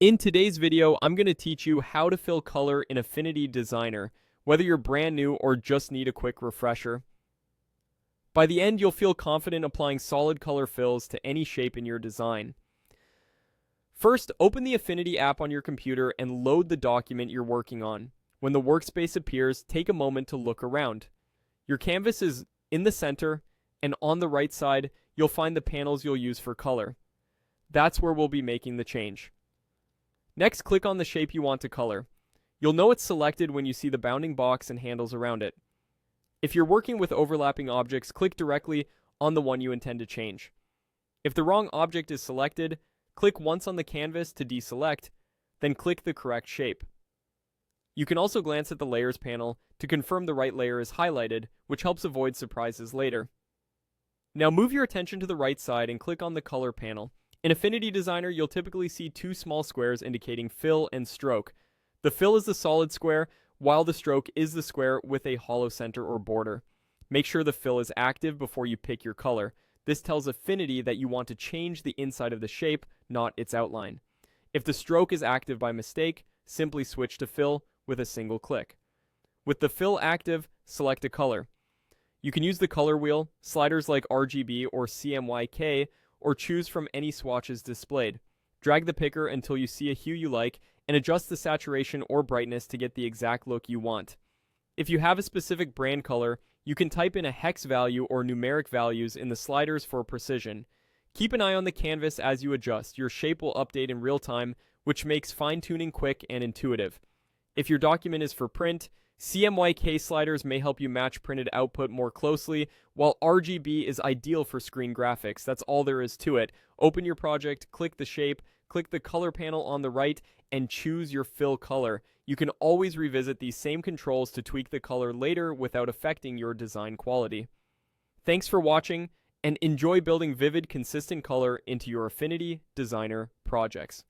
In today's video, I'm going to teach you how to fill color in Affinity Designer, whether you're brand new or just need a quick refresher. By the end, you'll feel confident applying solid color fills to any shape in your design. First, open the Affinity app on your computer and load the document you're working on. When the workspace appears, take a moment to look around. Your canvas is in the center, and on the right side, you'll find the panels you'll use for color. That's where we'll be making the change. Next, click on the shape you want to color. You'll know it's selected when you see the bounding box and handles around it. If you're working with overlapping objects, click directly on the one you intend to change. If the wrong object is selected, click once on the canvas to deselect, then click the correct shape. You can also glance at the Layers panel to confirm the right layer is highlighted, which helps avoid surprises later. Now move your attention to the right side and click on the Color panel. In Affinity Designer, you'll typically see two small squares indicating fill and stroke. The fill is the solid square, while the stroke is the square with a hollow center or border. Make sure the fill is active before you pick your color. This tells Affinity that you want to change the inside of the shape, not its outline. If the stroke is active by mistake, simply switch to fill with a single click. With the fill active, select a color. You can use the color wheel, sliders like RGB or CMYK, or choose from any swatches displayed. Drag the picker until you see a hue you like and adjust the saturation or brightness to get the exact look you want. If you have a specific brand color, you can type in a hex value or numeric values in the sliders for precision. Keep an eye on the canvas as you adjust. Your shape will update in real time, which makes fine-tuning quick and intuitive. If your document is for print, CMYK sliders may help you match printed output more closely, while RGB is ideal for screen graphics. That's all there is to it. Open your project, click the shape, click the color panel on the right, and choose your fill color. You can always revisit these same controls to tweak the color later without affecting your design quality. Thanks for watching, and enjoy building vivid, consistent color into your Affinity Designer projects.